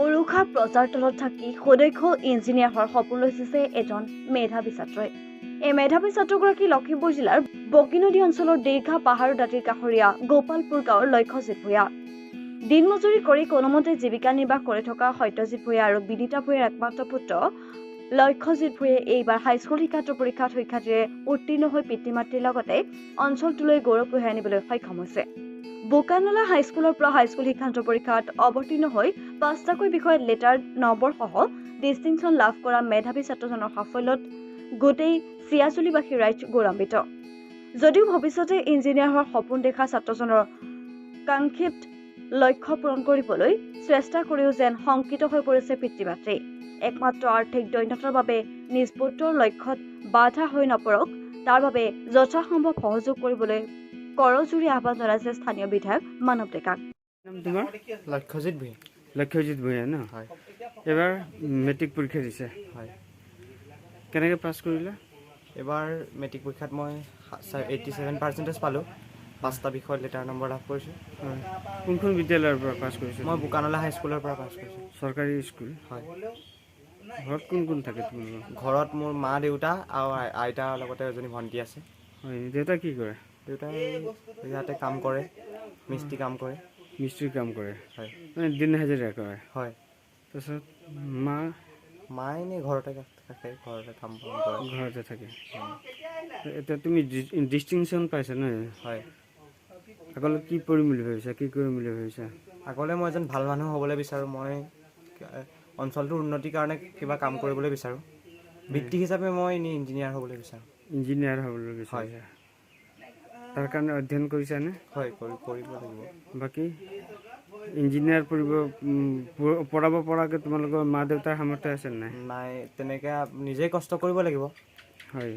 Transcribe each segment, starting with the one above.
উৰুষা প্ৰজাৰ তলত থাকি সুদক্ষ ইঞ্জিনিয়াৰ হোৱাৰ সপোন লৈছে এজন মেধাৱী ছাত্ৰই। এই মেধাৱী ছাত্ৰগৰাকী লখিমপুৰ জিলাৰ বকিনদী অঞ্চলৰ দীৰ্ঘা পাহাৰ দাঁতিৰ কাষৰীয়া গোপালপুৰ গাঁৱৰ লক্ষ্যজিৎ ভূঞা। দিন মজুৰি কৰি কোনোমতে জীৱিকা নিৰ্বাহ কৰি থকা সত্যজিৎ ভূঞা আৰু বিদিতা ভূঞাৰ একমাত্ৰ পুত্ৰ লক্ষ্যজিৎ ভূঞাই এইবাৰ হাইস্কুল শিক্ষান্ত পৰীক্ষাত সুখ্যাতিৰে উত্তীৰ্ণ হৈ পিতৃ মাতৃৰ লগতে অঞ্চলটোলৈ গৌৰৱ কঢ়িয়াই আনিবলৈ সক্ষম হৈছে। বোকানলা হাইস্কুলৰ পৰা হাইস্কুল শিক্ষান্ত পৰীক্ষাত অৱতীৰ্ণ হৈ ৫টাকৈ বিষয়ত লেটাৰ নম্বৰ সহ ডিষ্টিংশ্যন লাভ কৰা মেধাৱী ছাত্ৰজনৰ সাফল্যত গোটেই চিয়াচুলিবাসী ৰাইজ গৌৰৱান্বিত। যদিও ভৱিষ্যতে ইঞ্জিনিয়াৰ হোৱাৰ সপোন দেখা ছাত্ৰজনৰ কাংক্ষিত লক্ষ্য পূৰণ কৰিবলৈ চেষ্টা কৰিও যেন শংকিত হৈ পৰিছে পিতৃ মাতৃ। একমাত্ৰ আৰ্থিক দৈন্যতাৰ বাবে নিজ পুত্ৰৰ লক্ষ্যত বাধা হৈ নপৰক তাৰ বাবে যথাসম্ভৱ সহযোগ কৰিবলৈ কৰজোৰে আহ্বান জনাইছে স্থানীয় বিধায়ক মানৱ ডেকাক। তোমাৰ লক্ষ্যজিৎ ভূঞা ন? হয়। এবাৰ মেট্ৰিক পৰীক্ষা দিছে। হয়। কেনেকৈ পাছ কৰিলা? এবাৰ মেট্ৰিক পৰীক্ষাত মই 87% পালোঁ। 5টা বিষয়ত লেটাৰ নম্বৰ লাভ কৰিছোঁ। হয়। কোনখন বিদ্যালয়ৰ পৰা পাছ কৰিছে? মই বোকানলা হাইস্কুলৰ পৰা পাছ কৰিছোঁ। চৰকাৰী স্কুল? হয়। ঘৰত কোন কোন থাকে তোমালোকৰ? ঘৰত মোৰ মা দেউতা আৰু আইতাৰ লগতে এজনী ভণ্টি আছে। হয়। দেউতা কি কৰে? দেউতাই ইয়াতে কাম কৰে, মিস্ত্ৰী কাম কৰে। মিস্ত্ৰী কাম কৰে? হয়। মানে দিন হাজিৰা কৰে? হয়। তাৰপিছত মা এনেই ঘৰতে থাকে, ঘৰতে কাম কৰে। ঘৰতে থাকে। এতিয়া তুমি ডিষ্টিংশ্যন পাইছা নহয়? হয়। আগলৈ কি পঢ়িম বুলি ভাবিছা, কি কৰিম বুলি ভাবিছা? আগলৈ মই এজন ভাল মানুহ হ'বলৈ বিচাৰোঁ। মই অঞ্চলটোৰ উন্নতিৰ কাৰণে কিবা কাম কৰিবলৈ বিচাৰোঁ। বৃত্তি হিচাপে মই এনেই ইঞ্জিনিয়াৰ হ'বলৈ বিচাৰোঁ। ইঞ্জিনিয়াৰ হ'বলৈ বিচাৰিছা? তাৰ কাৰণে অধ্যয়ন কৰিছানে? হয়, কৰিব লাগিব। বাকী ইঞ্জিনিয়াৰ পঢ়াব পৰাকৈ তোমালোকৰ মা দেউতাৰ সামৰ্থ্য আছে নাই? নাই, তেনেকৈ নিজেই কষ্ট কৰিব লাগিব। হয়।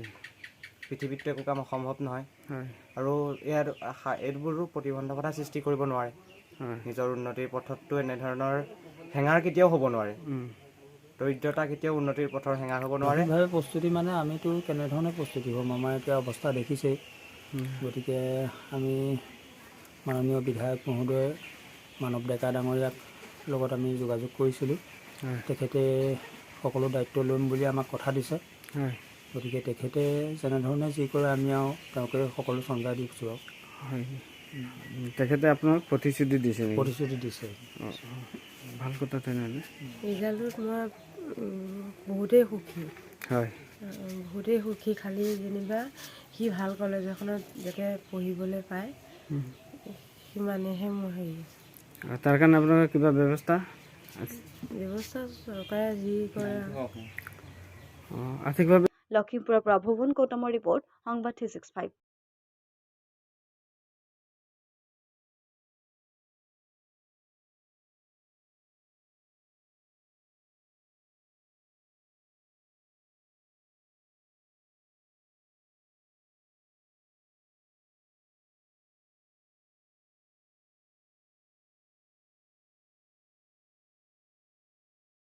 পৃথিৱীতটো একো কাম অসম্ভৱ নহয়। হয়। আৰু এইবোৰো প্ৰতিবন্ধকতা সৃষ্টি কৰিব নোৱাৰে। হয়। নিজৰ উন্নতিৰ পথতটো এনেধৰণৰ হেঙাৰ কেতিয়াও হ'ব নোৱাৰে। দৰিদ্ৰতা কেতিয়াও উন্নতিৰ পথৰ হেঙাৰ হ'ব নোৱাৰে। প্ৰস্তুতি মানে আমিতো কেনেধৰণে প্ৰস্তুতি হ'ম, আমাৰ এতিয়া অৱস্থা দেখিছেই। গতিকে আমি মাননীয় বিধায়ক মহোদয় মানৱ ডেকা ডাঙৰীয়াক লগত আমি যোগাযোগ কৰিছিলোঁ। তেখেতে সকলো দায়িত্ব ল'ম বুলি আমাক কথা দিছে। গতিকে তেখেতে যেনেধৰণে যি কৰে আমি আৰু তেওঁকে সকলো চঞ্জাই দিছোঁ আৰু। হয়। তেখেতে আপোনাক প্ৰতিশ্ৰুতি দিছে? প্ৰতিশ্ৰুতি দিছে। ভাল কথা তেনেহ'লে। ৰিজাল্টত মই বহুতেই সুখী। হয়। বহুতেই সুখী, খালি যেনিবা সি ভাল কলেজ এখনত যাতে পঢ়িবলৈ পায় সিমানেহে মোৰ হেৰি। তাৰ কাৰণে আপোনালোকৰ কিবা ব্যৱস্থা চৰকাৰে যি কৰে আৰ্থিকভাৱে। লখিমপুৰৰ পৰা ভুৱন গৌতমৰ ৰিপৰ্ট, সংবাদ 365।